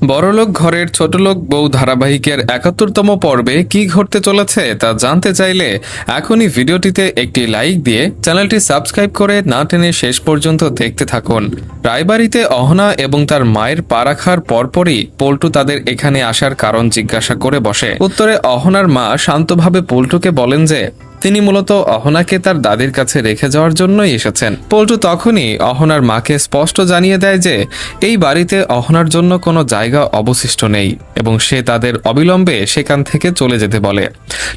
বড়লোক ঘরের ছোটলোক বউ ধারাবাহিকের ৭১তম পর্বে কি ঘটতে চলেছে তা জানতে চাইলে এখনই ভিডিওটিতে একটি লাইক দিয়ে চ্যানেলটি সাবস্ক্রাইব করে না টেনে শেষ পর্যন্ত দেখতে থাকুন। রায়বাড়িতে অহনা এবং তার মায়ের পা রাখার পরপরই পল্টু তাদের এখানে আসার কারণ জিজ্ঞাসা করে বসে। উত্তরে অহনার মা শান্তভাবে পল্টুকে বলেন যে তিনি মূলত অহনাকে তার দাদির কাছে রেখে যাওয়ার জন্যই এসেছেন। পল্টু তখনই অহনার মাকে স্পষ্ট জানিয়ে দেয় যে এই বাড়িতে অহনার জন্য কোনো জায়গা অবশিষ্ট নেই এবং সে তাদের অবিলম্বে সেখান থেকে চলে যেতে বলে।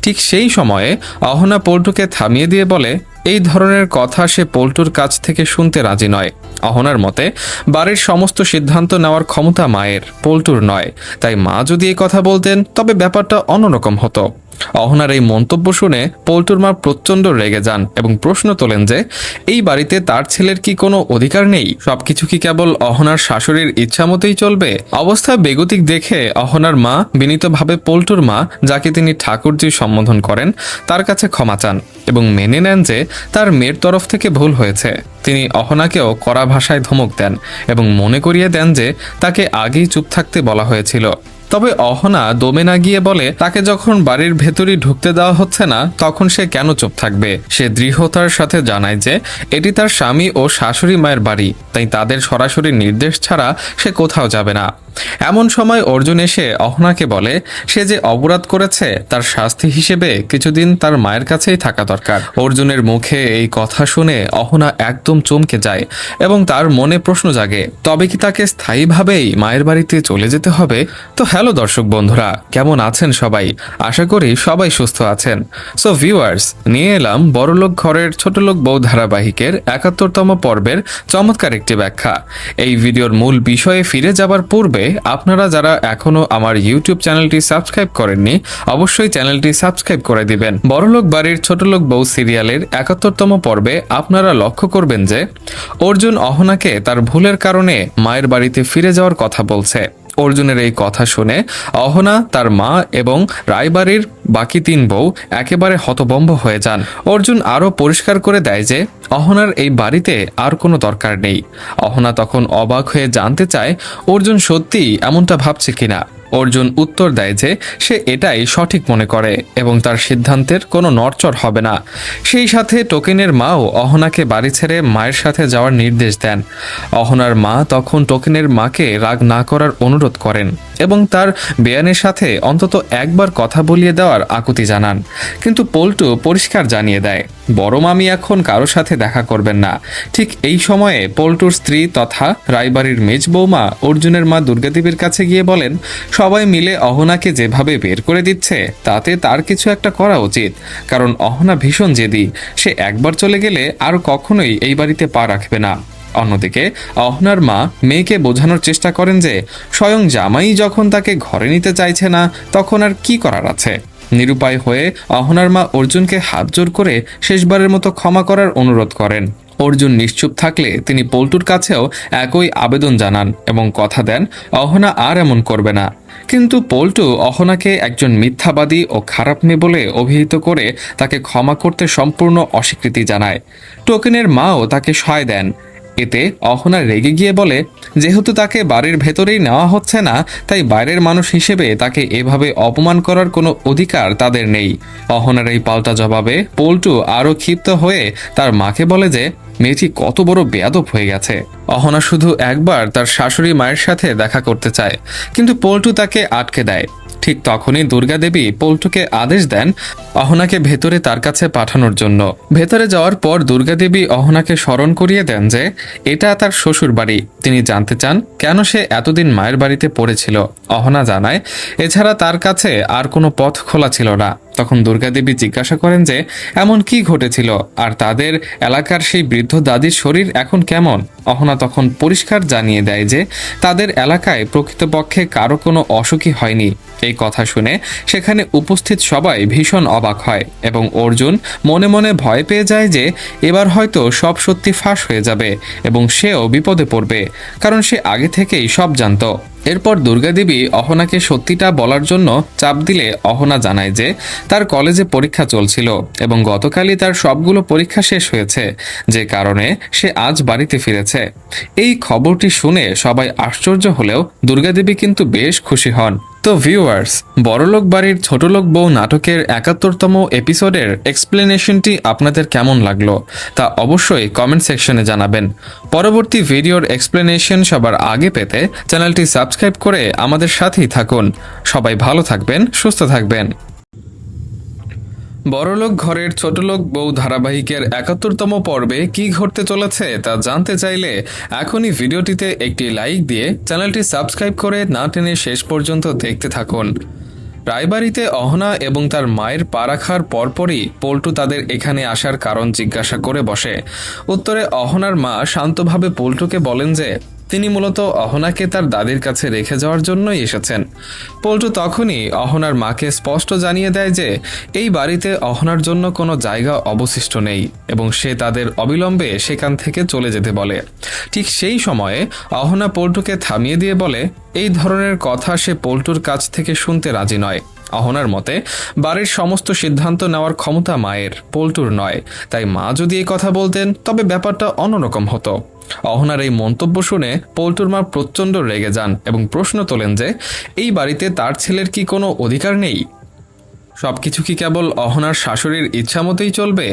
ঠিক সেই সময়ে অহনা পল্টুকে থামিয়ে দিয়ে বলে এই ধরনের কথা সে পল্টুর কাছ থেকে শুনতে রাজি নয়। অহনার মতে বাড়ির সমস্ত সিদ্ধান্ত নেওয়ার ক্ষমতা মায়ের, পল্টুর নয়। তাই মা যদি এই কথা বলতেন তবে ব্যাপারটা অন্যরকম হতো। অহনার এই মন্তব্য শুনে পল্টুর মা প্রচণ্ড রেগে যান এবং প্রশ্ন তোলেন যে এই বাড়িতে তার ছেলের কি কোনো অধিকার নেই? সবকিছু কি কেবল অহনার শাশুড়ির ইচ্ছা মতোই চলবে? অবস্থা বেগতিক দেখে অহনার মা বিনীতভাবে পল্টুর মা, যাকে তিনি ঠাকুরজি সম্বোধন করেন, তার কাছে ক্ষমা চান এবং মেনে নেন যে তার মেয়ের তরফ থেকে ভুল হয়েছে। তিনি অহনাকেও কড়া ভাষায় ধমক দেন এবং মনে করিয়ে দেন যে তাকে আগেই চুপ থাকতে বলা হয়েছিল। তবে অহনা দমে না গিয়ে বলে তাকে যখন বাড়ির ভেতরই ঢুকতে দেওয়া হচ্ছে না তখন সে কেন চুপ থাকবে। সে দৃঢ়তার সাথে জানায় যে এটি তার স্বামী ও শাশুড়ি মায়ের বাড়ি, তাই তাদের সরাসরি নির্দেশ ছাড়া সে কোথাও যাবে না। এমন সময় অর্জুন এসে অহনাকে বলে সে যে অপরাধ করেছে তার শাস্তি হিসেবে কিছুদিন তার মায়ের কাছেই থাকা দরকার। অর্জুনের মুখে এই কথা শুনে অহনা একদম চমকে যায় এবং তার মনে প্রশ্ন জাগে, তবে কি তাকে স্থায়ীভাবেই মায়ের বাড়িতে চলে যেতে হবে? তো হ্যালো দর্শক বন্ধুরা, কেমন আছেন সবাই? আশা করি সবাই সুস্থ আছেন। সো ভিউয়ার্স, নিয়ে এলাম বড়লোক ঘরের ছোটলোক বউ ধারাবাহিকের ৭১তম পর্বের চমৎকার একটি ব্যাখ্যা। এই ভিডিওর মূল বিষয়ে ফিরে যাবার পূর্বে আপনারা যারা এখনো আমার ইউটিউব চ্যানেলটি সাবস্ক্রাইব করেননি অবশ্যই চ্যানেলটি সাবস্ক্রাইব করে দিবেন। বড়লোক বাড়ির ছোটলোক বউ সিরিয়ালের ৭১তম পর্বে আপনারা লক্ষ্য করবেন যে অর্জুন অহনাকে তার ভুলের কারণে মায়ের বাড়িতে ফিরে যাওয়ার কথা বলছে। অর্জুনের এই কথা শুনে অহনা, তার মা এবং রায়বাড়ির বাকি ৩ বউ একেবারে হতভম্ব হয়ে যান। অর্জুন আরও পরিষ্কার করে দেয় যে অহনার এই বাড়িতে আর কোনো দরকার নেই। অহনা তখন অবাক হয়ে জানতে চায় অর্জুন সত্যিই এমনটা ভাবছে কিনা। অর্জুন উত্তর দেয় যে সে এটাই সঠিক মনে করে এবং তার সিদ্ধান্তের কোনো নড়চড় হবে না। সেই সাথে টোকেনের মাও অহনাকে বাড়ি ছেড়ে মায়ের সাথে যাওয়ার নির্দেশ দেন। অহনার মা তখন টোকেনের মাকে রাগ না করার অনুরোধ করেন এবং তার বেয়ানের সাথে অন্তত একবার কথা বলিয়ে দেওয়ার আকুতি জানান। কিন্তু পল্টু পরিষ্কার জানিয়ে দেয় বড় মামি এখন কারো সাথে দেখা করবেন না। ঠিক এই সময়ে পল্টুর স্ত্রী তথা রায়বাড়ির মেজ বৌমা অর্জুনের মা দুর্গাদেবীর কাছে গিয়ে বলেন সবাই মিলে অহনাকে যেভাবে বের করে দিচ্ছে তাতে তার কিছু একটা করা উচিত, কারণ অহনা ভীষণ জেদি। সে একবার চলে গেলে আর কখনোই এই বাড়িতে পা রাখবে না। অন্যদিকে অহনার মা মেয়েকে বোঝানোর চেষ্টা করেন যে স্বয়ং জামাই যখন তাকে ঘরে নিতে চাইছে না তখন আর কি করার আছে। নিরুপায় হয়ে অহনার মা অর্জুনকে হাত জোর করে শেষবারের মতো ক্ষমা করার অনুরোধ করেন। অর্জুন নিশ্চুপ থাকলে তিনি পল্টুর কাছেও একই আবেদন জানান এবং কথা দেন অহনা আর এমন করবে না। কিন্তু পল্টু অহনাকে একজন মিথ্যাবাদী ও খারাপ মেয়ে বলে অভিহিত করে তাকে ক্ষমা করতে সম্পূর্ণ অস্বীকৃতি জানায়। টোকেনের মাও তাকে সহায় দেন। এতে অহনা রেগে গিয়ে বলে যেহেতু তাকে বাড়ির ভেতরেই নেওয়া হচ্ছে না তাই বাইরের মানুষ হিসেবে তাকে এভাবে অপমান করার কোনো অধিকার তাদের নেই। অহনার এই পাল্টা জবাবে পল্টু আরও ক্ষিপ্ত হয়ে তার মাকে বলে যে মেয়েটি কত বড় বেয়াদব হয়ে গেছে। অহনা শুধু একবার তার শাশুড়ি মায়ের সাথে দেখা করতে চায় কিন্তু পল্টু তাকে আটকে দেয়। ঠিক তখনই দুর্গাদেবী পল্টুকে আদেশ দেন অহনাকে ভেতরে তার কাছে পাঠানোর জন্য। ভেতরে যাওয়ার পর দুর্গাদেবী অহনাকে স্মরণ করিয়ে দেন যে এটা তার শ্বশুর বাড়ি। তিনি জানতে চান কেন সে এতদিন মায়ের বাড়িতে পড়েছিল। অহনা জানায় এছাড়া তার কাছে আর কোনো পথ খোলা ছিল না। তখন দুর্গাদেবী জিজ্ঞাসা করেন যে এমন কি ঘটেছিল আর তাদের এলাকার সেই বৃদ্ধ দাদির শরীর এখন কেমন। অহনা তখন পরিষ্কার জানিয়ে দেয় যে তাদের এলাকায় প্রকৃতপক্ষে কারো কোনো অসুখই হয়নি। এই কথা শুনে সেখানে উপস্থিত সবাই ভীষণ অবাক হয় এবং অর্জুন মনে মনে ভয় পেয়ে যায় যে এবার হয়তো সব সত্যি ফাঁস হয়ে যাবে এবং সেও বিপদে পড়বে, কারণ সে আগে থেকেই সব জানত। এরপর দুর্গাদেবী অহনাকে সত্যিটা বলার জন্য চাপ দিলে অহনা জানায় যে তার কলেজে পরীক্ষা চলছিল এবং গতকালই তার সবগুলো পরীক্ষা শেষ হয়েছে, যে কারণে সে আজ বাড়িতে ফিরেছে। এই খবরটি শুনে সবাই আশ্চর্য হলেও দুর্গাদেবী কিন্তু বেশ খুশি হন। তো ভিউয়ার্স, বড়লোক বাড়ির ছোটলোক বউ নাটকের ৭১তম এপিসোডের এক্সপ্লেনেশনটি আপনাদের কেমন লাগলো তা অবশ্যই কমেন্ট সেকশনে জানাবেন। পরবর্তী ভিডিওর এক্সপ্লেনেশন সবার আগে পেতে চ্যানেলটি সাবস্ক্রাইব করে আমাদের সাথেই থাকুন। সবাই ভালো থাকবেন, সুস্থ থাকবেন। বড়লোক ঘরের ছোটলোক বউ ধারাবাহিকের ৭১তম পর্বে কি ঘটতে চলেছে তা জানতে চাইলে এখনই ভিডিওটিতে একটি লাইক দিয়ে চ্যানেলটি সাবস্ক্রাইব করে না টেনে শেষ পর্যন্ত দেখতে থাকুন। রায়বাড়িতে অহনা এবং তার মায়ের পা রাখার পরপরই পল্টু তাদের এখানে আসার কারণ জিজ্ঞাসা করে বসে। উত্তরে অহনার মা শান্তভাবে পল্টুকে বলেন যে তিনি মূলত অহনাকে তার দাদির কাছে রেখে যাওয়ার জন্যই এসেছেন। পল্টু তখনই অহনার মাকে স্পষ্ট জানিয়ে দেয় যে এই বাড়িতে অহনার জন্য কোনো জায়গা অবশিষ্ট নেই এবং সে তাদের অবিলম্বে সেখান থেকে চলে যেতে বলে। ঠিক সেই সময়ে অহনা পল্টুকে থামিয়ে দিয়ে বলে এই ধরনের কথা সে পল্টুর কাছ থেকে শুনতে রাজি নয়। অহনার মতে বাড়ির সমস্ত সিদ্ধান্ত নেওয়ার ক্ষমতা মায়ের, পল্টুর নয়। তাই মা যদি এই কথা বলতেন তবে ব্যাপারটা অন্যরকম হতো। অহনার এই মন্তব্য শুনে পল্টুর মা প্রচণ্ড রেগে যান এবং প্রশ্ন তোলেন যে এই বাড়িতে তার ছেলের কি কোনো অধিকার নেই? সবকিছু কি কেবল অহনার শাশুড়ির ইচ্ছা মতোই চলবে?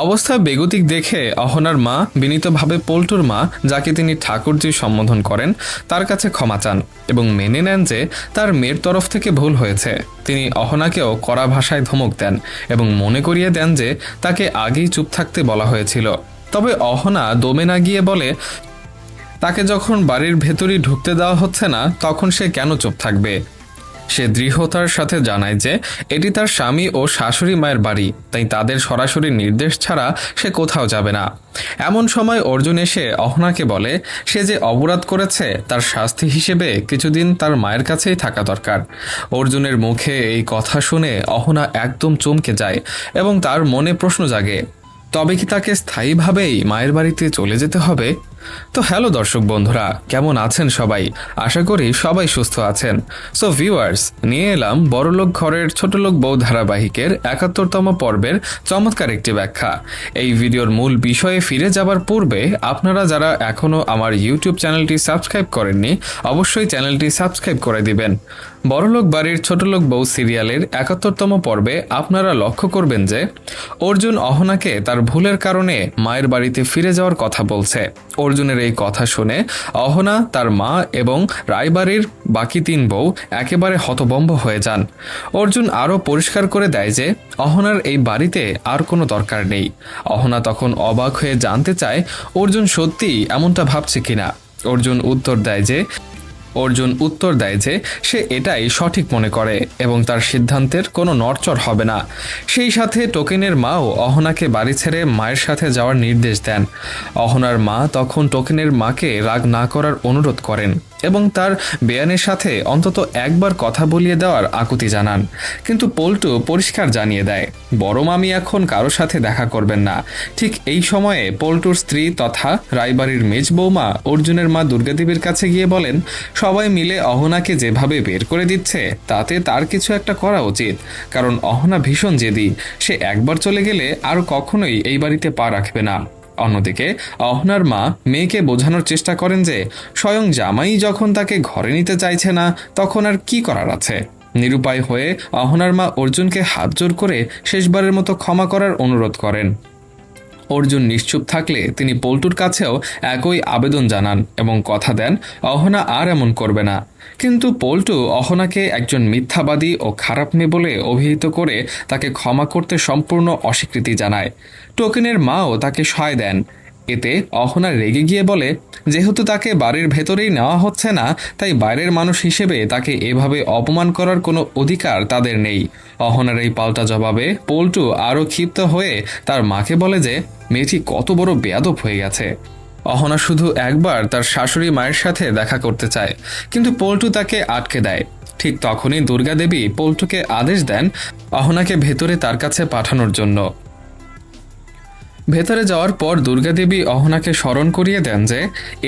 অবস্থা বেগতিক দেখে অহনার মা বিনীতভাবে পল্টুর মা, যাকে তিনি ঠাকুরজি সম্বোধন করেন, তার কাছে ক্ষমা চান এবং মেনে নেন যে তার মেয়ের তরফ থেকে ভুল হয়েছে। তিনি অহনাকেও কড়া ভাষায় ধমক দেন এবং মনে করিয়ে দেন যে তাকে আগেই চুপ থাকতে বলা হয়েছিল। তবে অহনা দমে না গিয়ে বলে তাকে যখন বাড়ির ভেতরই ঢুকতে দেওয়া হচ্ছে না তখন সে কেন চুপ থাকবে। সে দৃঢ়তার সাথে জানায় যে এটি তার স্বামী ও শাশুড়ি মায়ের বাড়ি, তাই তাদের সরাসরি নির্দেশ ছাড়া সে কোথাও যাবে না। এমন সময় অর্জুন এসে অহনাকে বলে সে যে অপরাধ করেছে তার শাস্তি হিসেবে কিছুদিন তার মায়ের কাছেই থাকা দরকার। অর্জুনের মুখে এই কথা শুনে অহনা একদম চমকে যায় এবং তার মনে প্রশ্ন জাগে, তবে কি তাকে স্থায়ীভাবেই মায়ের বাড়িতে চলে যেতে হবে? তো হ্যালো দর্শক বন্ধুরা, কেমন আছেন সবাই? আশা করি সবাই সুস্থ আছেন। সো ভিউয়ার্স, নিয়ে এলাম বড়লোক ঘরের ছোটলোক বউ ধারাবাহিকের ৭১তম পর্বের চমৎকার একটি ব্যাখ্যা। এই ভিডিওর মূল বিষয়ে ফিরে যাবার পূর্বে আপনারা যারা এখনও আমার ইউটিউব চ্যানেলটি সাবস্ক্রাইব করেননি অবশ্যই চ্যানেলটি সাবস্ক্রাইব করে দিবেন। বড়লোক বাড়ির ছোটলোক বউ সিরিয়ালের ৭১তম পর্বে আপনারা লক্ষ্য করবেন যে অর্জুন অহনাকে তার ভুলের কারণে মায়ের বাড়িতে ফিরে যাওয়ার কথা বলছে। অর্জুনের এই কথা শুনে অহনা, তার মা এবং রায়বাড়ির বাকি ৩ বউ একেবারে হতভম্ব হয়ে যান। অর্জুন আরও পরিষ্কার করে দেয় যে অহনার এই বাড়িতে আর কোনো দরকার নেই। অহনা তখন অবাক হয়ে জানতে চায় অর্জুন সত্যিই এমনটা ভাবছে কিনা। অর্জুন উত্তর দেয় যে সে এটাই সঠিক মনে করে এবং তার সিদ্ধান্তের কোনো নড়চড় হবে না। সেই সাথে টোকেনের মাও অহনাকে বাড়ি ছেড়ে মায়ের সাথে যাওয়ার নির্দেশ দেন। অহনার মা তখন টোকেনের মাকে রাগ না করার অনুরোধ করেন এবং তার বেয়ানের সাথে অন্তত একবার কথা বলিয়ে দেওয়ার আকুতি জানান। কিন্তু পল্টু পরিষ্কার জানিয়ে দেয় বড় মামি এখন কারো সাথে দেখা করবেন না। ঠিক এই সময়ে পল্টুর স্ত্রী তথা রায়বাড়ির মেজ বৌমা অর্জুনের মা দুর্গাদেবীর কাছে গিয়ে বলেন সবাই মিলে অহনাকে যেভাবে বের করে দিচ্ছে তাতে তার কিছু একটা করা উচিত, কারণ অহনা ভীষণ জেদি। সে একবার চলে গেলে আর কখনোই এই বাড়িতে পা রাখবে না। অন্যদিকে অহনার মা মেয়েকে বোঝানোর চেষ্টা করেন যে স্বয়ং জামাই যখন তাকে ঘরে নিতে চাইছে না তখন আর কি করার আছে। নিরুপায় হয়ে অহনার মা অর্জুনকে হাত জোর করে শেষবারের মতো ক্ষমা করার অনুরোধ করেন। অর্জুন নিশ্চুপ থাকলে তিনি পল্টুর কাছেও একই আবেদন জানান এবং কথা দেন অহনা আর এমন করবে না। কিন্তু পল্টু অহনাকে একজন মিথ্যাবাদী ও খারাপ মেয়ে বলে অভিহিত করে তাকে ক্ষমা করতে সম্পূর্ণ অস্বীকৃতি জানায়। টোকেনের মাও তাকে সহায় দেন। এতে অহনা রেগে গিয়ে বলে যেহেতু তাকে বাড়ির ভেতরেই নেওয়া হচ্ছে না তাই বাইরের মানুষ হিসেবে তাকে এভাবে অপমান করার কোনো অধিকার তাদের নেই। অহনার এই পাল্টা জবাবে পল্টু আরও ক্ষিপ্ত হয়ে তার মাকে বলে যে মেয়েটি কত বড় বেয়াদব হয়ে গেছে। অহনা শুধু একবার তার শাশুড়ি মায়ের সাথে দেখা করতে চায়, কিন্তু পল্টু তাকে আটকে দেয়। ঠিক তখনই দুর্গাদেবী পল্টুকে আদেশ দেন অহনাকে ভেতরে তার কাছে পাঠানোর জন্য। ভেতরে যাওয়ার পর দুর্গাদেবী অহনাকে স্মরণ করিয়ে দেন যে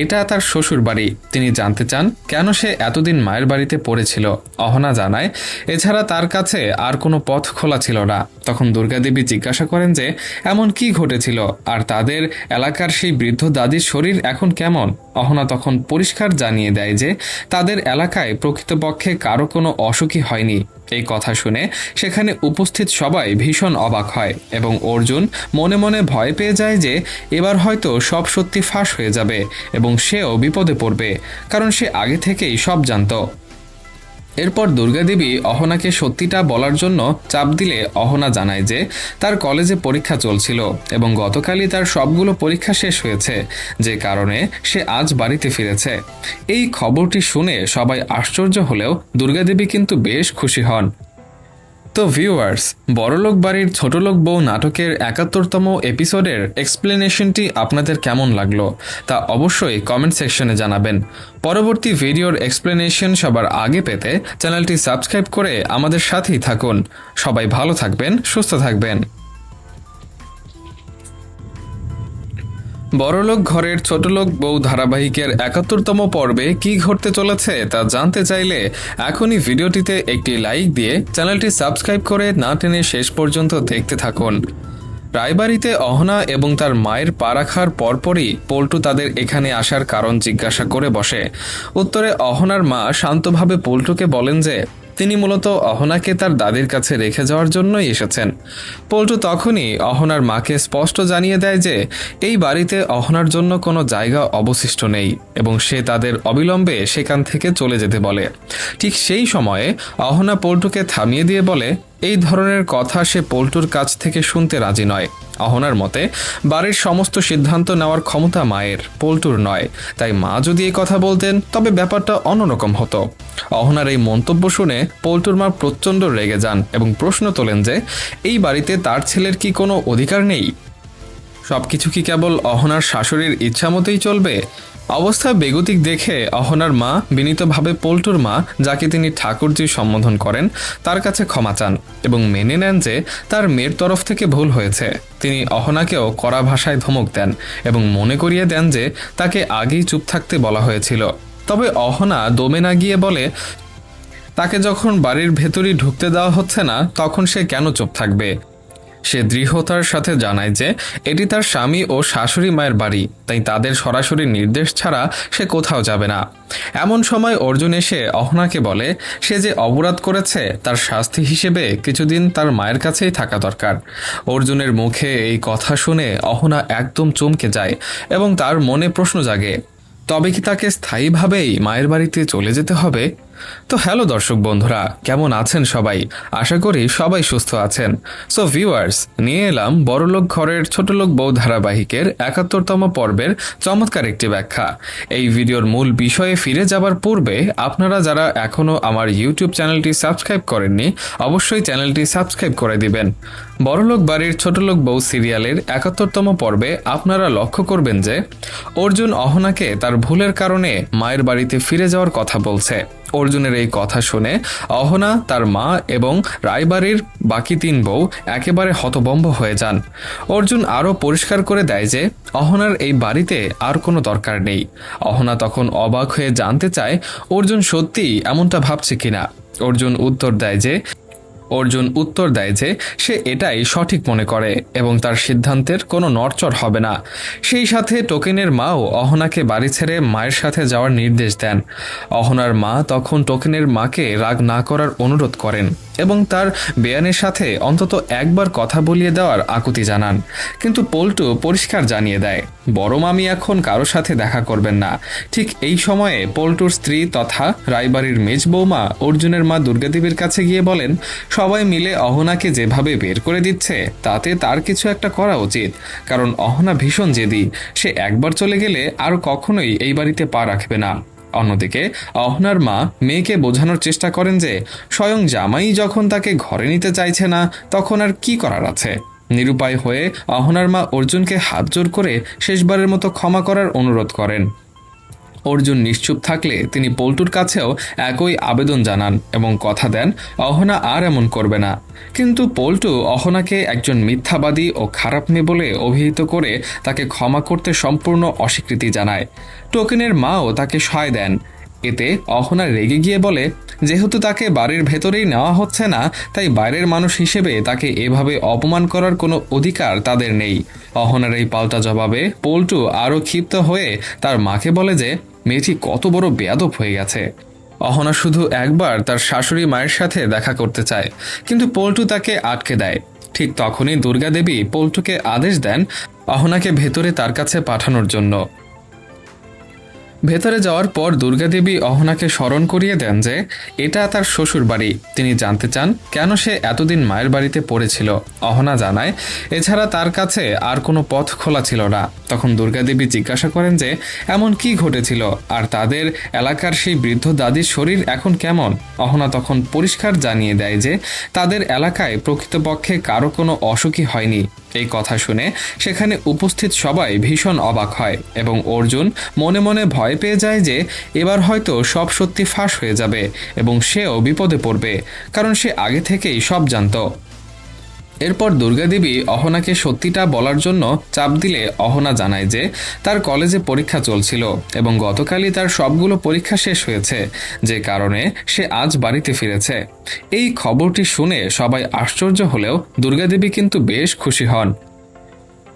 এটা তার শ্বশুর বাড়ি। তিনি জানতে চান কেন সে এতদিন মায়ের বাড়িতে পড়েছিল। অহনা জানায় এছাড়া তার কাছে আর কোনো পথ খোলা ছিল না। তখন দুর্গাদেবী জিজ্ঞাসা করেন যে এমন কি ঘটেছিল আর তাদের এলাকার সেই বৃদ্ধ দাদির শরীর এখন কেমন। অহনা তখন পরিষ্কার জানিয়ে দেয় যে তাদের এলাকায় প্রকৃতপক্ষে কারো কোনো অসুখই হয়নি। এই কথা শুনে সেখানে উপস্থিত সবাই ভীষণ অবাক হয় এবং অর্জুন মনে মনে ভয় পেয়ে যায় যে এবার হয়তো সব সত্যি ফাঁস হয়ে যাবে এবং সেও বিপদে পড়বে, কারণ সে আগে থেকেই সব জানতো। এরপর দুর্গাদেবী অহনাকে সত্যিটা বলার জন্য চাপ দিলে অহনা জানায় যে তার কলেজে পরীক্ষা চলছিল এবং গতকালই তার সবগুলো পরীক্ষা শেষ হয়েছে, যে কারণে সে আজ বাড়িতে ফিরেছে। এই খবরটি শুনে সবাই আশ্চর্য হলেও দুর্গাদেবী কিন্তু বেশ খুশি হন। তো ভিউয়ার্স, বড়লোক বাড়ির ছোটলোক বউ নাটকের ৭১তম এপিসোডের এক্সপ্লেনেশনটি আপনাদের কেমন লাগলো তা অবশ্যই কমেন্ট সেকশনে জানাবেন। পরবর্তী ভিডিওর এক্সপ্লেনেশন সবার আগে পেতে চ্যানেলটি সাবস্ক্রাইব করে আমাদের সাথেই থাকুন। সবাই ভালো থাকবেন, সুস্থ থাকবেন। বড়লোক ঘরের ছোটলোক বউ ধারাবাহিকের ৭১তম পর্বে কি ঘটতে চলেছে তা জানতে চাইলে এখনই ভিডিওটিতে একটি লাইক দিয়ে চ্যানেলটি সাবস্ক্রাইব করে না টেনে শেষ পর্যন্ত দেখতে থাকুন। রায়বাড়িতে অহনা এবং তার মায়ের পা রাখার পরপরই পল্টু তাদের এখানে আসার কারণ জিজ্ঞাসা করে বসে। উত্তরে অহনার মা শান্তভাবে পল্টুকে বলেন যে তিনি মূলত অহনাকে তার দাদির কাছে রেখে যাওয়ার জন্যই এসেছেন। পল্টু তখনই অহনার মাকে স্পষ্ট জানিয়ে দেয় যে এই বাড়িতে অহনার জন্য কোনো জায়গা অবশিষ্ট নেই এবং সে তাদের অবিলম্বে সেখান থেকে চলে যেতে বলে। ঠিক সেই সময়ে অহনা পল্টুকে থামিয়ে দিয়ে বলে এই ধরনের কথা সে পল্টুর কাছ থেকে শুনতে রাজি নয়। অহনার মতে বাড়ির সমস্ত সিদ্ধান্ত নেওয়ার ক্ষমতা মায়ের, পল্টুর নয়। তাই মা যদি এই কথা বলতেন তবে ব্যাপারটা অন্যরকম হতো। অহনার এই মন্তব্য শুনে পল্টুর মা প্রচণ্ড রেগে যান এবং প্রশ্ন তোলেন যে এই বাড়িতে তার ছেলের কি কোনো অধিকার নেই? সবকিছু কি কেবল অহনার শাশুড়ির ইচ্ছা মতোই চলবে? অবস্থা বেগতিক দেখে অহনার মা বিনীতভাবে পল্টুর মা, যাকে তিনি ঠাকুরজি সম্বোধন করেন, তার কাছে ক্ষমা চান এবং মেনে নেন যে তার মেয়ের তরফ থেকে ভুল হয়েছে। তিনি অহনাকেও কড়া ভাষায় ধমক দেন এবং মনে করিয়ে দেন যে তাকে আগেই চুপ থাকতে বলা হয়েছিল। তবে অহনা দমে না গিয়ে বলে তাকে যখন বাড়ির ভেতরই ঢুকতে দেওয়া হচ্ছে না তখন সে কেন চুপ থাকবে। সে দৃঢ়তার সাথে জানায় যে এটি তার স্বামী ও শাশুড়ি মায়ের বাড়ি, তাই তাদের সরাসরি নির্দেশ ছাড়া সে কোথাও যাবে না। এমন সময় অর্জুন এসে অহনাকে বলে সে যে অপরাধ করেছে তার শাস্তি হিসেবে কিছুদিন তার মায়ের কাছেই থাকা দরকার। অর্জুনের মুখে এই কথা শুনে অহনা একদম চমকে যায় এবং তার মনে প্রশ্ন জাগে, তবে কি তাকে স্থায়ীভাবেই মায়ের বাড়িতে চলে যেতে হবে? তো হ্যালো দর্শক বন্ধুরা, কেমন আছেন সবাই? আশা করি সবাই সুস্থ আছেন। সো ভিউয়ার্স, নিয়ে এলাম বড়লোক ঘরের ছোটলোক বউ ধারাবাহিকের ৭১তম পর্বের চমৎকার একটি ব্যাখ্যা। এই ভিডিওর মূল বিষয়ে ফিরে যাবার পূর্বে আপনারা যারা এখনও আমার ইউটিউব চ্যানেলটি সাবস্ক্রাইব করেননি অবশ্যই চ্যানেলটি সাবস্ক্রাইব করে দিবেন। বড়লোক বাড়ির ছোটলোক বউ সিরিয়ালের ৭১তম পর্বে আপনারা লক্ষ্য করবেন যে অর্জুন অহনাকে তার ভুলের কারণে মায়ের বাড়িতে ফিরে যাওয়ার কথা বলছে। অর্জুনের এই কথা শুনে অহনা, তার মা এবং রায়বাড়ির বাকি ৩ বউ একেবারে হতভম্ব হয়ে যান। অর্জুন আরও পরিষ্কার করে দেয় যে অহনার এই বাড়িতে আর কোনো দরকার নেই। অহনা তখন অবাক হয়ে জানতে চায় অর্জুন সত্যিই এমনটা ভাবছে কিনা। অর্জুন উত্তর দেয় যে সে এটাই সঠিক মনে করে এবং তার সিদ্ধান্তের কোনো নড়চড় হবে না। সেই সাথে টোকেনের মাও অহনাকে বাড়ি ছেড়ে মায়ের সাথে যাওয়ার নির্দেশ দেন। অহনার মা তখন টোকেনের মাকে রাগ না করার অনুরোধ করেন এবং তার বেয়ানের সাথে অন্তত একবার কথা বলিয়ে দেওয়ার আকুতি জানান। কিন্তু পল্টু পরিষ্কার জানিয়ে দেয় বড় মামি এখন কারো সাথে দেখা করবেন না। ঠিক এই সময়ে পল্টুর স্ত্রী তথা রায়বাড়ির মেজ বৌমা অর্জুনের মা দুর্গাদেবীর কাছে গিয়ে বলেন সবাই মিলে অহনাকে যেভাবে বের করে দিচ্ছে তাতে তার কিছু একটা করা উচিত, কারণ অহনা ভীষণ জেদি। সে একবার চলে গেলে আর কখনোই এই বাড়িতে পা রাখবে না। অন্যদিকে অহনার মা মেয়েকে বোঝানোর চেষ্টা করেন যে স্বয়ং জামাই যখন তাকে ঘরে নিতে চাইছে না তখন আর কি করার আছে। নিরুপায় হয়ে অহনার মা অর্জুনকে হাত জোর করে শেষবারের মতো ক্ষমা করার অনুরোধ করেন। অর্জুন নিশ্চুপ থাকলে তিনি পল্টুর কাছেও একই আবেদন জানান এবং কথা দেন অহনা আর এমন করবে না। কিন্তু পল্টু অহনাকে একজন মিথ্যাবাদী ও খারাপ মেয়ে বলে অভিহিত করে তাকে ক্ষমা করতে সম্পূর্ণ অস্বীকৃতি জানায়। টোকেনের মাও তাকে সহায় দেন। এতে অহনা রেগে গিয়ে বলে, যেহেতু তাকে বাড়ির ভেতরেই নেওয়া হচ্ছে না, তাই বাইরের মানুষ হিসেবে তাকে এভাবে অপমান করার কোনো অধিকার তাদের নেই। অহনার এই পাল্টা জবাবে পল্টু আরও ক্ষিপ্ত হয়ে তার মাকে বলে যে মেয়েটি কত বড় বেয়াদব হয়ে গেছে। অহনা শুধু একবার তার শাশুড়ি মায়ের সাথে দেখা করতে চায়, কিন্তু পল্টু তাকে আটকে দেয়। ঠিক তখনই দুর্গা দেবী পল্টুকে আদেশ দেন অহনাকে ভেতরে তার কাছে পাঠানোর জন্য। ভেতরে যাওয়ার পর দুর্গা দেবী অহনাকে স্মরণ করিয়ে দেন যে এটা তার শ্বশুর বাড়ি। তিনি জানতে চান কেন সে এতদিন মায়ের বাড়িতে পড়েছিল। অহনা জানায় এছাড়া তার কাছে আর কোনো পথ খোলা ছিল না। তখন দুর্গা দেবী জিজ্ঞাসা করেন যে এমন কি ঘটেছিল আর তাদের এলাকার সেই বৃদ্ধ দাদির শরীর এখন কেমন। অহনা তখন পরিষ্কার জানিয়ে দেয় যে তাদের এলাকায় প্রকৃতপক্ষে কারো কোনো অসুখই হয়নি। এই কথা শুনে সেখানে উপস্থিত সবাই ভীষণ অবাক হয় এবং অর্জুন মনে মনে ভয় পেয়ে যায় যে এবার হয়তো সব সত্যি ফাঁস হয়ে যাবে এবং সেও বিপদে পড়বে, কারণ সে আগে থেকেই সব জানত। এরপর দুর্গা দেবী অহনাকে সত্যিটা বলার জন্য চাপ দিলে অহনা জানায় যে তার কলেজে পরীক্ষা চলছিল এবং গতকালই তার সবগুলো পরীক্ষা শেষ হয়েছে, যে কারণে সে আজ বাড়িতে ফিরেছে। এই খবরটি শুনে সবাই আশ্চর্য হলেও দুর্গা দেবী কিন্তু বেশ খুশি হন।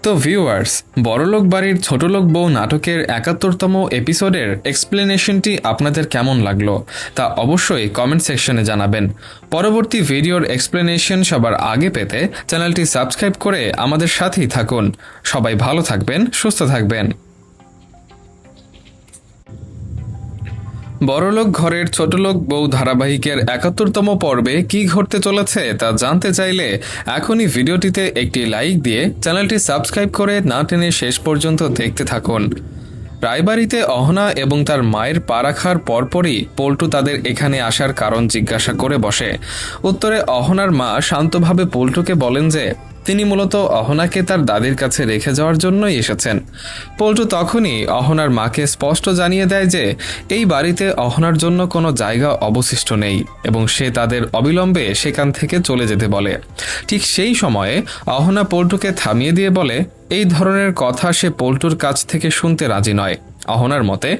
তো ভিউয়ার্স, বড়লোক বাড়ির ছোটলোক বউ নাটকের ৭১তম এপিসোডের এক্সপ্লেনেশনটি আপনাদের কেমন লাগলো তা অবশ্যই কমেন্ট সেকশনে জানাবেন। পরবর্তী ভিডিওর এক্সপ্লেনেশন সবার আগে পেতে চ্যানেলটি সাবস্ক্রাইব করে আমাদের সাথেই থাকুন। সবাই ভালো থাকবেন, সুস্থ থাকবেন। বড়লোক ঘরের ছোটলোক বউ ধারাবাহিকের ৭১তম পর্বে কি ঘটতে চলেছে তা জানতে চাইলে এখনই ভিডিওটিতে একটি লাইক দিয়ে চ্যানেলটি সাবস্ক্রাইব করে না টেনে শেষ পর্যন্ত দেখতে থাকুন। রায়বাড়িতে অহনা এবং তার মায়ের পা রাখার পরপরই পল্টু তাদের এখানে আসার কারণ জিজ্ঞাসা করে বসে। উত্তরে অহনার মা শান্তভাবে পল্টুকে বলেন যে তিনি মূলত অহনাকে তার দাদির কাছে রেখে যাওয়ার জন্যই এসেছেন। পল্টু তখনই অহনার মাকে স্পষ্ট জানিয়ে দেয় যে এই বাড়িতে অহনার জন্য কোনো জায়গা অবশিষ্ট নেই এবং সে তাদের অবিলম্বে সেখান থেকে চলে যেতে বলে। ঠিক সেই সময়ে অহনা পল্টুকে থামিয়ে দিয়ে বলে এই ধরনের কথা সে পল্টুর কাছ থেকে শুনতে রাজি নয়। অহনার মতে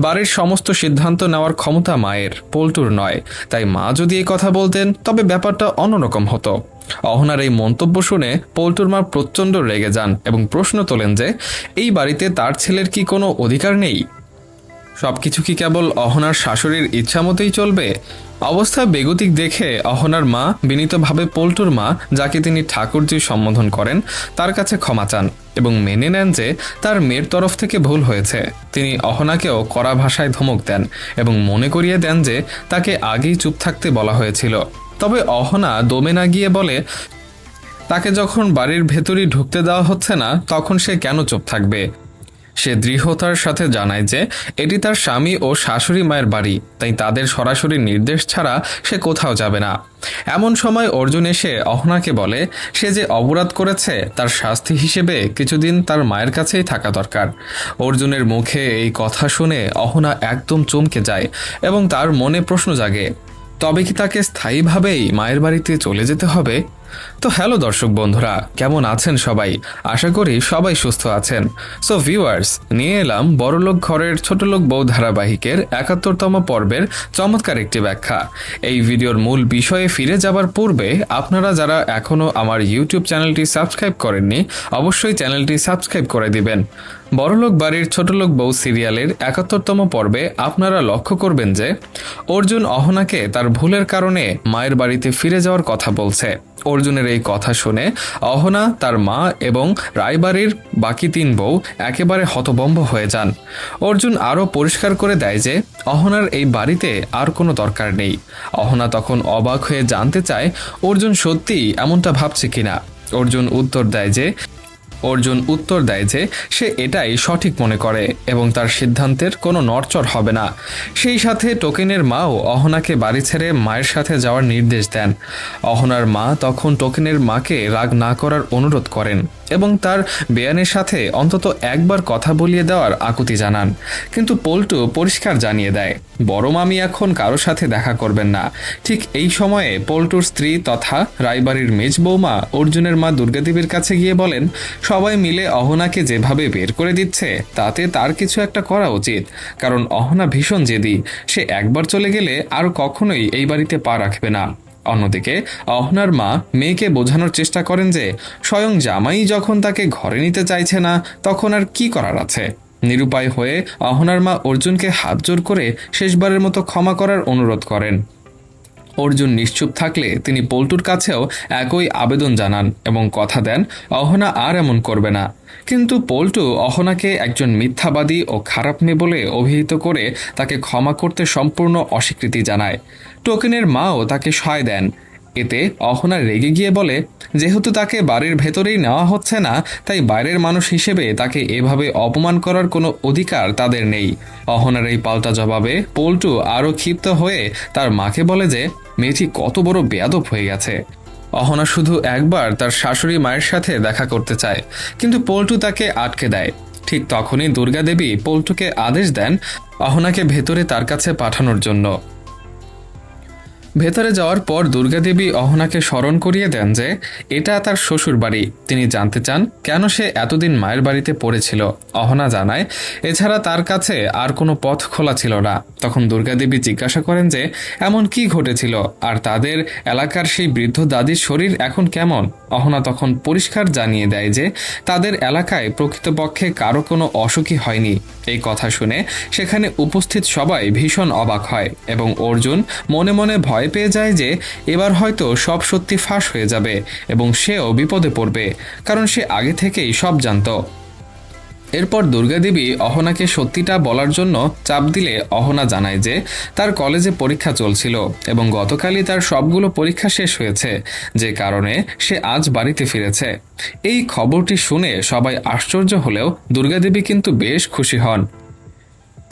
বাড়ির সমস্ত সিদ্ধান্ত নেওয়ার ক্ষমতা মায়ের, পল্টুর নয়। তাই মা যদি এই কথা বলতেন তবে ব্যাপারটা অন্যরকম হতো। অহনার এই মন্তব্য শুনে পল্টুর মা প্রচণ্ড রেগে যান এবং প্রশ্ন তোলেন যে এই বাড়িতে তার ছেলের কি কোনো অধিকার নেই? সবকিছু কি কেবল অহনার শাশুড়ির ইচ্ছা মতোই চলবে? অবস্থা বেগতিক দেখে অহনার মা বিনীতভাবে পল্টুর মা, যাকে তিনি ঠাকুরজি সম্বোধন করেন, তার কাছে ক্ষমা চান এবং মেনে নেন যে তার মেয়ের তরফ থেকে ভুল হয়েছে। তিনি অহনাকেও কড়া ভাষায় ধমক দেন এবং মনে করিয়ে দেন যে তাকে আগেই চুপ থাকতে বলা হয়েছিল। তবে অহনা দমে না গিয়ে বলে তাকে যখন বাড়ির ভেতরই ঢুকতে দেওয়া হচ্ছে না তখন সে কেন চুপ থাকবে। সে দৃঢ়তার সাথে জানায় যে এটি তার স্বামী ও শাশুড়ি মায়ের বাড়ি, তাই তাদের সরাসরি নির্দেশ ছাড়া সে কোথাও যাবে না। এমন সময় অর্জুন এসে অহনাকে বলে সে যে অপরাধ করেছে তার শাস্তি হিসেবে কিছুদিন তার মায়ের কাছেই থাকা দরকার। অর্জুনের মুখে এই কথা শুনে অহনা একদম চমকে যায় এবং তার মনে প্রশ্ন জাগে, তবে কি তাকে স্থায়ীভাবেই মায়ের বাড়িতে চলে যেতে হবে? তো হ্যালো দর্শক বন্ধুরা, কেমন আছেন সবাই? আশা করি সবাই সুস্থ আছেন। সো ভিউয়ার্স, নিয়ে এলাম বড়লোক ঘরের ছোটলোক বউ ধারাবাহিকের ৭১তম পর্বের চমৎকার একটি ব্যাখ্যা। এই ভিডিওর মূল বিষয়ে ফিরে যাবার পূর্বে আপনারা যারা এখনও আমার ইউটিউব চ্যানেলটি সাবস্ক্রাইব করেননি অবশ্যই চ্যানেলটি সাবস্ক্রাইব করে দিবেন। বড়লোক বাড়ির ছোটলোক বউ সিরিয়ালের ৭১তম পর্বে আপনারা লক্ষ্য করবেন যে অর্জুন অহনাকে তার ভুলের কারণে মায়ের বাড়িতে ফিরে যাওয়ার কথা বলছে। অর্জুনের এই কথা শুনে অহনা, তার মা এবং রায়বাড়ির বাকি ৩ বউ একেবারে হতভম্ব হয়ে যান। অর্জুন আরও পরিষ্কার করে দেয় যে অহনার এই বাড়িতে আর কোনো দরকার নেই। অহনা তখন অবাক হয়ে জানতে চায় অর্জুন সত্যিই এমনটা ভাবছে কিনা। অর্জুন উত্তর দেয় যে সে এটাই সঠিক মনে করে এবং তার সিদ্ধান্তের কোনো নড়চড় হবে না। সেই সাথে টোকেনের মাও অহনাকে বাড়ি ছেড়ে মায়ের সাথে যাওয়ার নির্দেশ দেন। অহনার মা তখন টোকেনের মাকে রাগ না করার অনুরোধ করেন এবং তার বেয়ানের সাথে অন্তত একবার কথা বলিয়ে দেওয়ার আকুতি জানান। কিন্তু পল্টু পরিষ্কার জানিয়ে দেয় বড় মামি এখন কারো সাথে দেখা করবেন না। ঠিক এই সময়ে পল্টুর স্ত্রী তথা রায়বাড়ির মেজ বৌমা অর্জুনের মা দুর্গাদেবীর কাছে গিয়ে বলেন সবাই মিলে অহনাকে যেভাবে বের করে দিচ্ছে তাতে তার কিছু একটা করা উচিত, কারণ অহনা ভীষণ জেদি, সে একবার চলে গেলে আর কখনোই এই বাড়িতে পা রাখবে না। অন্যদিকে অহনার মা মেয়েকে বোঝানোর চেষ্টা করেন যে স্বয়ং জামাই যখন তাকে ঘরে নিতে চাইছে না তখন আর কি করার আছে। নিরুপায় হয়ে অহনার মা অর্জুনকে হাত জোর করে শেষবারের মতো ক্ষমা করার অনুরোধ করেন। অর্জুন নিশ্চুপ থাকলে তিনি পল্টুর কাছেও একই আবেদন জানান এবং কথা দেন অহনা আর এমন করবে না। কিন্তু পল্টু অহনাকে একজন মিথ্যাবাদী ও খারাপ মেয়ে বলে অভিহিত করে তাকে ক্ষমা করতে সম্পূর্ণ অস্বীকৃতি জানায়। টোকেনের মাও তাকে সহায় দেন। এতে অহনা রেগে গিয়ে বলে যেহেতু তাকে বাড়ির ভেতরেই নেওয়া হচ্ছে না তাই বাইরের মানুষ হিসেবে তাকে এভাবে অপমান করার কোনো অধিকার তাদের নেই। অহনার এই পাল্টা জবাবে পল্টু আরও ক্ষিপ্ত হয়ে তার মাকে বলে যে মেয়েটি কত বড় বেয়াদব হয়ে গেছে। অহনা শুধু একবার তার শাশুড়ি মায়ের সাথে দেখা করতে চায়, কিন্তু পল্টু তাকে আটকে দেয়। ঠিক তখনই দুর্গাদেবী পল্টুকে আদেশ দেন অহনাকে ভেতরে তার কাছে পাঠানোর জন্য। ভেতরে যাওয়ার পর দুর্গাদেবী অহনাকে স্মরণ করিয়ে দেন যে এটা তার শ্বশুর বাড়ি। তিনি জানতে চান কেন সে এতদিন মায়ের বাড়িতে পড়েছিল। অহনা জানায় এছাড়া তার কাছে আর কোনো পথ খোলা ছিল না। তখন দুর্গাদেবী জিজ্ঞাসা করেন যে এমন কি ঘটেছিল আর তাদের এলাকার সেই বৃদ্ধ দাদির শরীর এখন কেমন। অহনা তখন পরিষ্কার জানিয়ে দেয় যে তাদের এলাকায় প্রকৃতপক্ষে কারো কোনো অসুখই হয়নি। এই কথা শুনে সেখানে উপস্থিত সবাই ভীষণ অবাক হয় এবং অর্জুন মনে মনে ভয় পেয়ে যায় যে এবার হয়তো সব সত্যি ফাঁস হয়ে যাবে এবং সেও বিপদে পড়বে, কারণ সে আগে থেকেই সব জানত। এরপর দুর্গাদেবী অহনাকে সত্যিটা বলার জন্য চাপ দিলে অহনা জানায় যে তার কলেজে পরীক্ষা চলছিল এবং গতকালই তার সবগুলো পরীক্ষা শেষ হয়েছে, যে কারণে সে আজ বাড়িতে ফিরেছে। এই খবরটি শুনে সবাই আশ্চর্য হলেও দুর্গাদেবী কিন্তু বেশ খুশি হন।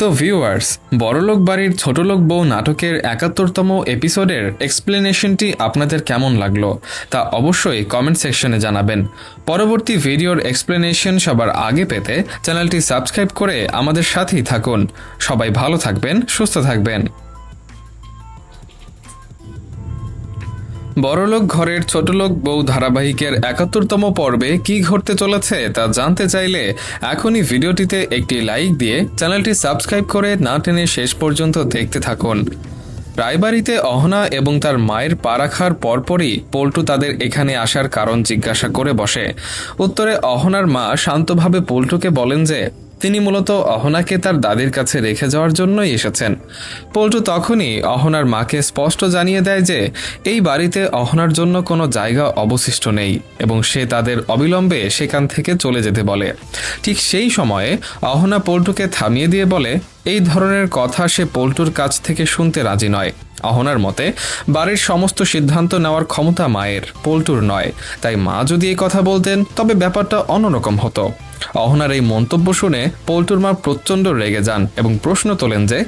তো ভিউয়ার্স, বড়লোক বাড়ির ছোটলোক বউ নাটকের ৭১তম এপিসোডের এক্সপ্লেনেশনটি আপনাদের কেমন লাগলো তা অবশ্যই কমেন্ট সেকশনে জানাবেন। পরবর্তী ভিডিওর এক্সপ্লেনেশন সবার আগে পেতে চ্যানেলটি সাবস্ক্রাইব করে আমাদের সাথেই থাকুন। সবাই ভালো থাকবেন, সুস্থ থাকবেন। বড়লোক ঘরের ছোটলোক বউ ধারাবাহিকের ৭১তম পর্বে কি ঘটতে চলেছে তা জানতে চাইলে এখনই ভিডিওটিতে একটি লাইক দিয়ে চ্যানেলটি সাবস্ক্রাইব করে না টেনে শেষ পর্যন্ত দেখতে থাকুন। রায়বাড়িতে অহনা এবং তার মায়ের পা রাখার পরপরই পল্টু তাদের এখানে আসার কারণ জিজ্ঞাসা করে বসে। উত্তরে অহনার মা শান্তভাবে পল্টুকে বলেন যে তিনি মূলত অহনাকে তার দাদির কাছে রেখে যাওয়ার জন্যই এসেছেন। পল্টু তখনই অহনার মাকে স্পষ্ট জানিয়ে দেয় যে এই বাড়িতে অহনার জন্য কোনো জায়গা অবশিষ্ট নেই এবং সে তাদের অবিলম্বে সেখান থেকে চলে যেতে বলে। ঠিক সেই সময়ে অহনা পল্টুকে থামিয়ে দিয়ে বলে এই ধরনের কথা সে পল্টুর কাছ থেকে শুনতে রাজি নয়। অহনার মতে বাড়ির সমস্ত সিদ্ধান্ত নেওয়ার ক্ষমতা মায়ের, পল্টুর নয়। তাই মা যদি এই কথা বলতেন তবে ব্যাপারটা অন্যরকম হতো। অহনার এই মন্তব্য শুনে পল্টুর মা প্রচণ্ড রেগে যান এবং প্রশ্ন তোলেন যে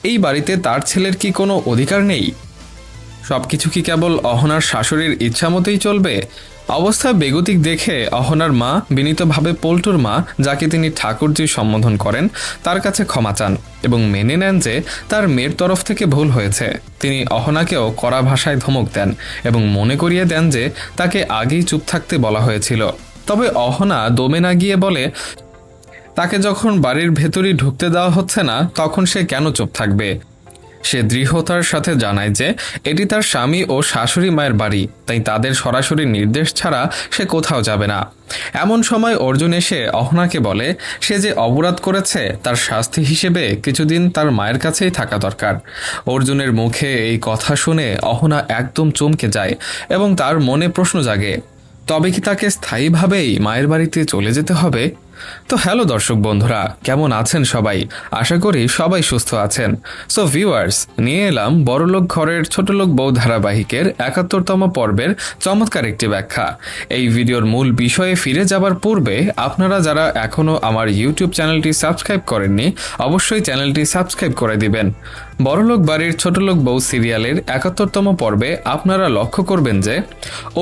এই বাড়িতে তার ছেলের কি কোনো অধিকার নেই? সবকিছু কি কেবল অহনার শাশুড়ির ইচ্ছা মতোই চলবে? অবস্থা বেগতিক দেখে অহনার মা বিনীতভাবে পল্টুর মা, যাকে তিনি ঠাকুরজি সম্বোধন করেন, তার কাছে ক্ষমা চান এবং মেনে নেন যে তার মেয়ের তরফ থেকে ভুল হয়েছে। তিনি অহনাকেও কড়া ভাষায় ধমক দেন এবং মনে করিয়ে দেন যে তাকে আগেই চুপ থাকতে বলা হয়েছিল। তবে অহনা দমে না গিয়ে বলে তাকে যখন বাড়ির ভেতরই ঢুকতে দেওয়া হচ্ছে না তখন সে কেন চুপ থাকবে। সে দৃঢ়তার সাথে জানায় যে এটি তার স্বামী ও শাশুড়ি মায়ের বাড়ি, তাই তাদের সরাসরি নির্দেশ ছাড়া সে কোথাও যাবে না। এমন সময় অর্জুন এসে অহনাকে বলে সে যে অপরাধ করেছে তার শাস্তি হিসেবে কিছুদিন তার মায়ের কাছেই থাকা দরকার। অর্জুনের মুখে এই কথা শুনে অহনা একদম চমকে যায় এবং তার মনে প্রশ্ন জাগে, তবে কি তাকে স্থায়ীভাবেই মায়ের বাড়িতে চলে যেতে হবে? তো হ্যালো দর্শক বন্ধুরা, কেমন আছেন সবাই? আশা করি সবাই সুস্থ আছেন। সো ভিউয়ার্স, নিয়ে এলাম বড়লোক ঘরের ছোটলোক বউ ধারাবাহিকের ৭১তম পর্বের চমৎকার একটি ব্যাখ্যা। এই ভিডিওর মূল বিষয়ে ফিরে যাবার পূর্বে আপনারা যারা এখনও আমার ইউটিউব চ্যানেলটি সাবস্ক্রাইব করেননি, অবশ্যই চ্যানেলটি সাবস্ক্রাইব করে দিবেন। বড়লোক বাড়ির ছোটলোক বউ সিরিয়ালের ৭১তম পর্বে আপনারা লক্ষ্য করবেন যে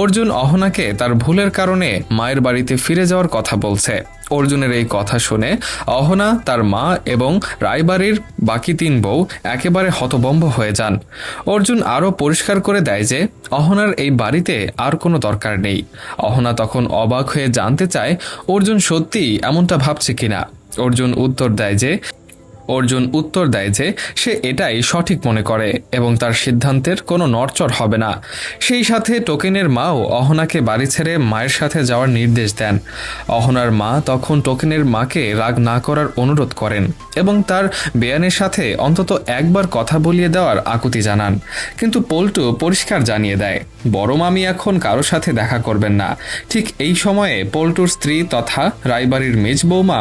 অর্জুন অহনাকে তার ভুলের কারণে মায়ের বাড়িতে ফিরে যাওয়ার কথা বলছে। অর্জুনের এই কথা শুনে অহনা, তার মা এবং রায়বাড়ির বাকি ৩ বউ একেবারে হতভম্ব হয়ে যান। অর্জুন আরও পরিষ্কার করে দেয় যে অহনার এই বাড়িতে আর কোনো দরকার নেই। অহনা তখন অবাক হয়ে জানতে চায় অর্জুন সত্যিই এমনটা ভাবছে কিনা। অর্জুন উত্তর দেয় যে সে এটাই সঠিক মনে করে এবং তার সিদ্ধান্তের কোনো নড়চড় হবে না। সেই সাথে টোকেনের মাও অহনাকে বাড়ি ছেড়ে মায়ের সাথে যাওয়ার নির্দেশ দেন। অহনার মা তখন টোকেনের মাকে রাগ না করার অনুরোধ করেন এবং তার বেয়ানের সাথে অন্তত একবার কথা বলিয়ে দেওয়ার আকুতি জানান। কিন্তু পল্টু পরিষ্কার জানিয়ে দেয় বড় মামি এখন কারো সাথে দেখা করবেন না। ঠিক এই সময়ে পল্টুর স্ত্রী তথা রায়বাড়ির মেজ বৌমা